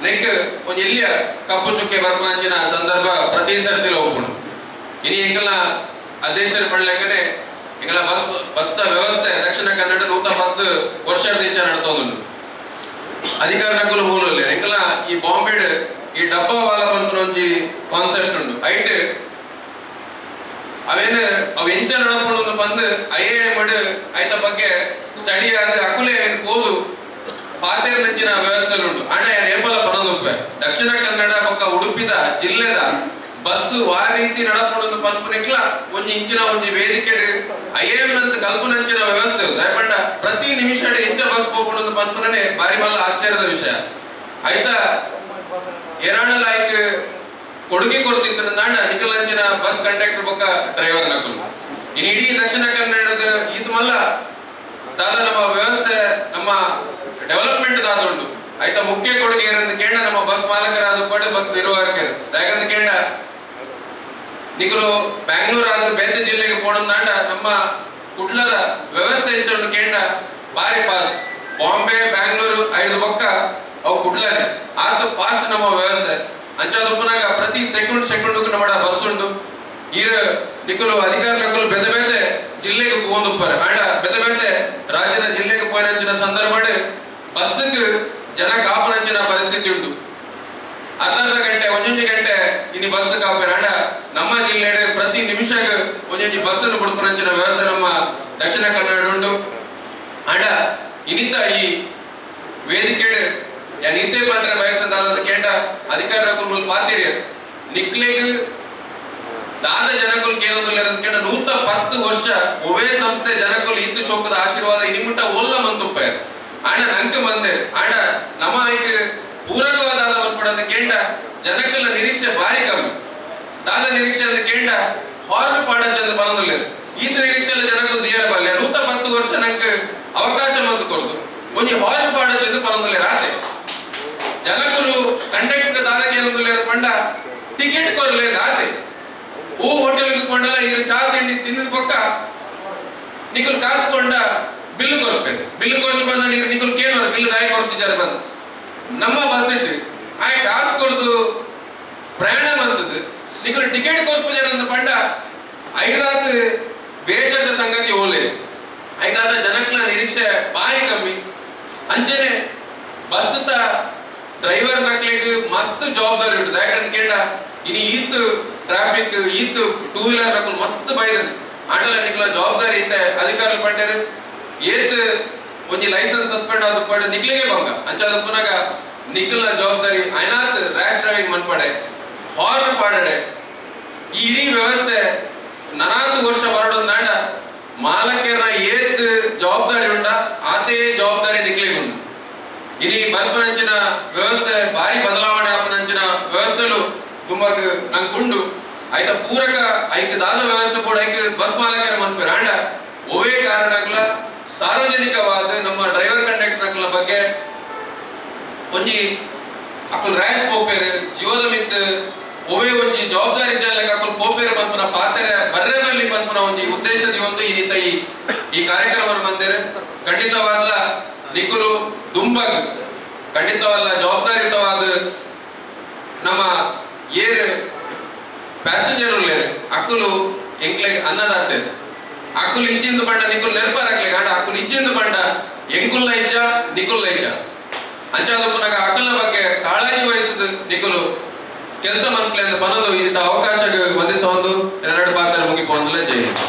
neck ಒಂದು ಎಲ್ಲಿಯ ಕಪ್ಪು ಚುಕ್ಕೆ ಬರ್ಪಂಚಿನ ಸಂದರ್ಭ ಪ್ರತಿ ಸರ್ತಿಲ ಹೋಗ್ಕೊಂಡು ಇನಿ ಎಂಕಲ ಅಧ್ಯಕ್ಷರು ಪಡ್ಲೆಕ್ಕನೆ ಎಂಕಲ ಬಸ್ತ ವ್ಯವಸ್ಥೆ ದಕ್ಷಿಣ ಕನ್ನಡ 110 ವರ್ಷದಿಂದ ನಡ್ತೋದು ಅಧಿಕಾರಕ್ಕೂ ಮೂಲ ಎಂಕಲ ಈ ಬಾಂಬೆಡ್ ಈ ಡಬ್ಬಾ ವಾಲ ಬಂತು ಒಂಜಿ ಕಾನ್ಸೆಪ್ಟ್ ಉಂಟು ಐಟ್ ಅವೇನು ಅವು ಎಂಚ ನಡ್ಕೊಂಡು ಬಂದು IIM ಆಯ್ತ ಬಗ್ಗೆ ಸ್ಟಡಿ ಆದ ಅಕುಲೆ ಹೋದು ಪಾತೇರ್ ನೆಚ್ಚಿನ ವ್ಯವಸ್ಥೆ ಉಂಟು ಅಣ್ಣ ನೇಪಾಳ ಪನದೊಪ್ಪೆ ದಕ್ಷಿಣ ಕನ್ನಡ ಪಕ್ಕ ಉಡುಪಿದ ಜಿಲ್ಲೆದ ಬಸ್ ಆ ರೀತಿ ನಡಪಡೊಂದು ಪನ್ಪುನಿಕ್ಲ ಒಂಜಿ ಇಂಚಿನ ಒಂಜಿ ವೇದಿಕೆ IIM ನಂತ ಕಲ್ಪನಂಚಿನ ವ್ಯವಸ್ಥೆ ದಯಪಂಡ ಪ್ರತಿ ನಿಮಿಷ ಇಂಚ ಬಸ್ ಹೋಗ್ಬಿಡೊಂದು ಪನ್ಪುನೇ ಬಾರಿ ಮಲ್ಲ ಆಶ್ಚರ್ಯದ ವಿಷಯ ಆಯ್ತಾ ಏರಾಣಲ ಆಯ್ಕೆ ಕೊಡುಗೆ ಕೊಡ್ತಿತ್ತು ನಾಡ ನಿಖಲಂಚಿನ ಬಸ್ ಕಂಡಕ್ಟರ್ ಪಕ್ಕ ಡ್ರೈವರ್ ನಕಲು ಇನ್ನು ಇಡೀ ದಕ್ಷಿಣ ಕನ್ನಡದ ಇದು ಮಲ್ಲ ದಾದ ನಮ್ಮ ವ್ಯವಸ್ಥೆ ನಮ್ಮ ಡೆವಲಪ್ಮೆಂಟ್ ದಾದ ಉಂಟು ಆಯ್ತಾ ಮುಖ್ಯ ಕೊಡುಗೆ ಏನಂತ ಕೇಳ ನಮ್ಮ ಬಸ್ ಮಾಲಕರಾದ ಪಡೆ ಬಸ್ ನಿರ್ವಾಹಕರು ಯಾಕಂತ ಕೇಳ ನಿಖಲು ಬ್ಯಾಂಗ್ಳೂರ್ ಆದ ಬೇರೆ ಜಿಲ್ಲೆಗೆ ಪೋಣಂದಾಂಡ ನಮ್ಮ ಕುಡ್ಲದ ವ್ಯವಸ್ಥೆ ಹೆಚ್ಚು ಕೇಂಡ ಬಾರಿ ಫಾಸ್ಟ್ ಬಾಂಬೆ ಬ್ಯಾಂಗ್ಳೂರು 5 ಪಕ್ಕ ಅವು ಕುಡ್ಲನೆ ಆತ ಫಾಸ್ಟ್ ನಮ್ಮ ವ್ಯವಸ್ಥೆ ಅಂಚಾದೊಪ್ಪನಾಗ ಪ್ರತಿ ಸೆಕೆಂಡ್ ನಮ್ಮ ಬಸ್ ಉಂಟು ಈರ ನಿಖಲು ಅಧಿಕಾರಿಗಳು ಬೆದ ಬೇತೆ ಜಿಲ್ಲೆಗೆ ಹೋಗೋದು ಆಂಡ ಬೆದ ಬೇತೆ ರಾಜ್ಯದ ಜಿಲ್ಲೆಗೆ ಪೋಯಿನಂಚಿನ ಸಂದರ್ಭ ಬಸ್ಗೆ ಜನ ಕಾಪನಂಚಿನ ಪರಿಸ್ಥಿತಿ ಉಂಟು ಅರ್ಧ ಗಂಟೆ ಒಂದೊಂದು ಗಂಟೆ ಇನ್ನು ಬಸ್ ಕಾಪೇರ ಆಂಡ ನಮ್ಮ ಜಿಲ್ಲೆ ಪ್ರತಿ ನಿಮಿಷಕ್ಕೆ ಒಂದೊಂದು ಬಸ್ ಬಿಡ್ಪನಂಚಿನ ವ್ಯವಸ್ಥೆ ನಮ್ಮ ದಕ್ಷಿಣ ಕನ್ನಡ ಉಂಟು ಆಂಡ ಇನ್ನಿತ ಈ ವೇದಿಕೆ ಇದೇ ಪಂಡ್ರೆ ಬಯಸದಾದ ಕೇಂಡ ಅಧಿಕಾರಕ್ಕೂ ಪಾತಿರಿ ನಿಕ್ಲೆಗ್ ದಾದ ಜನಕುಲ್ ಕೇಳೋದಿಲ್ಲ ಕೇಂದ್ರ 110 ವರ್ಷ ಒವೇ ಸಂಸ್ಥೆ ಜನಕುಲ್ ಇತ್ತು ಶೋಕದ ಆಶೀರ್ವಾದ ಇನಿಮುಟ್ಟ ಒಲ್ಲ ಮಂತುಪ್ಪ ಆಂಡ ನಂಕ ಮಂದೆ ಆಂಡ ನಮ್ಮ ಐಕ್ ಪೂರಕವಾದ ಪಡೋದ ಕೇಂಡ ಜನಕುಲ ನಿರೀಕ್ಷೆ ಬಾರಿ ಕಮ್ಮಿ ದಾದ ನಿರೀಕ್ಷೆ ಅಂತ ಕೇಂಡ ಹಾರ್ನ್ ಪಾಡಂತ ಬರೋದಿಲ್ಲ ಈತ ನಿರೀಕ್ಷೆ ಜನಕುಲ್ ದಿಯರ ಬಲ್ಲೆ 110 ವರ್ಷ ನಂಗೆ ಅವಕಾಶ ಮಂತು ಕೊಡ್ದು ಒಂಜಿ ಹಾರ್ನ್ ಪಾಡಂತ ಬರೋದಿಲ್ಲ ರಾತ್ರಿ ಜನಕುಲು ಕಂಡಕ್ಟರ್ ದಾದಕ್ಕೆ ಏನೊಂದಿಲ್ಲ ಪಂಡ ಟಿಕೆಟ್ ಕೊರಲೇ ರಾತ್ರಿ ಓ ಹೋಟೆಲ್ಗೆ ಕೊಂಡಲ್ಲ ಇದು ಚಾ ತಿಂಡಿ ತಿನ್ನದ ಪಕ್ಕ ನಿಖಲ್ ಕಾಸು ಕೊಂಡ ಬಿಲ್ ಕೊಡ್ಬೇಕು ಬಿಲ್ ಕೊಟ್ಟು ಬಂದ ನೀರು ನಿಖಲ್ ಕೇಳೋರು ಬಿಲ್ ದಾಯಿ ಕೊಡ್ತಿದ್ದಾರೆ ಬಂದು ನಮ್ಮ ಬಸ್ ಇಟ್ಟು ಆಯ್ ಕಾಸು ಕೊಡ್ದು ಪ್ರಯಾಣ ಬಂದದ್ದು ನಿಖಲ್ ಟಿಕೆಟ್ ಕೊಡ್ತಿದ್ದಾರೆ ಪಂಡ ಐದಾದ ಬೇಜದ ಸಂಗತಿ ಹೋಲೆ ಐದಾದ ಜನಕ್ಲ ನಿರೀಕ್ಷೆ ಬಾರಿ ಕಮ್ಮಿ ಅಂಚೆನೆ ಬಸ್ ಡ್ರೈವರ್ ನಕ್ಲಿಗೆ ಮಸ್ತ್ ಜವಾಬ್ದಾರಿ ಉಂಟು ಯಾಕಂದ್ರೆ ಕೇಳ ಇನ್ನು ಈತ್ ಟ್ರಾಫಿಕ್ ಈತ್ 2 ವೀಲರ್ ನಕಲ್ ಮಸ್ತ್ ಬೈದ ಆಂಡಲ ನಿಕ್ಲ ಜವಾಬ್ದಾರಿ ಇತ್ತೆ ಅಧಿಕಾರಿ ಪಂಡರು ಏತ್ ಒಂಜಿ ಲೈಸೆನ್ಸ್ ಸಸ್ಪೆಂಡ್ ಆದ ಪಡೆ ನಿಕ್ಲಿಗೆ ಬಂಗ ಅಂಚಾದ ಪುನಗ ನಿಕ್ಲ ಜವಾಬ್ದಾರಿ ಐನಾತ್ ರ್ಯಾಶ್ ಡ್ರೈವಿಂಗ್ ಮನ್ಪಡೆ ಹಾರ್ನ್ ಪಾಡಡೆ ಈ ಇಡೀ ವ್ಯವಸ್ಥೆ 40 ವರ್ಷ ಬರೋದು ನಾಡ ಮಾಲಕರ ಏತ್ ಜವಾಬ್ದಾರಿ ಉಂಟ ಆತೇ ಜವಾಬ್ದಾರಿ ನಿಕ್ಲಿಗೆ ಉಂಟು ಇನಿ ಬರ್ಪನಂಚಿನ ವ್ಯವಸ್ಥೆ ಬಾರಿ ಬದಲಾವಣೆ ಆಪನಂಚಿನ ವ್ಯವಸ್ಥೆಲು ತುಂಬಾ ನಂಗುಂಡು ಆಯ್ತ ಪೂರಕ ಐಕ ದಾದ ವ್ಯವಸ್ಥೆ ಕೂಡ ಐಕ ಬಸ್ ಮಾಲಕರ ಮನ್ಪೇರ ಆಂಡ ಒವೇ ಕಾರಣಗಳ ಸಾರ್ವಜನಿಕವಾದ ನಮ್ಮ ಡ್ರೈವರ್ ಕಂಡಕ್ಟರ್ಗಳ ಬಗ್ಗೆ ಒಂಜಿ ಅಕಲ್ ರ್ಯಾಶ್ ಪೋಪೇರ್ ಜೀವದ ಮಿತ್ ಒವೇ ಒಂಜಿ ಜವಾಬ್ದಾರಿ ಜಾಲಕ ಅಕಲ್ ಪೋಪೇರ್ ಪನ್ಪನ ಪಾತೆರ ಬರ್ರೆದಲ್ಲಿ ಪನ್ಪನ ಒಂಜಿ ಉದ್ದೇಶದಿ ಒಂದು ಇನ್ನಿತ ಈ ಕಾರ್ಯಕ್ರಮವನ್ನು ಬಂದಿರೆ ಖಂಡಿತವಾದ ನಿಖಲು ದುಂಬಗ್ ಖಂಡಿತವಲ್ಲ ಜವಾಬ್ದಾರಿಯುತವಾದ ನಮ್ಮ ಏರ್ ಪ್ಯಾಸೆಂಜರ್ ಉಳ್ಳೇರು ಅಕ್ಕಲು ಎಂಕ್ಲೆ ಅನ್ನದಾತೆ ಅಕ್ಕಲು ಇಂಚಿಂದು ಪಂಡ ನಿಖಲ್ ನೆನಪಾರಕ್ಲೆ ಕಾಂಡ ಅಕ್ಕಲು ಇಂಚಿಂದು ಪಂಡ ಎಂಕುಲ್ಲ ಇಜ್ಜ ನಿಖುಲ್ಲ ಇಜ್ಜ ಅಂಚಾದ ಪುನಗ ಅಕ್ಕಲ ಬಗ್ಗೆ ಕಾಳಜಿ ವಹಿಸಿದ ನಿಖಲು ಕೆಲಸ ಮನ್ಪ್ಲೆ ಅಂತ ಬನ್ನೋದು ಇಂಥ ಅವಕಾಶ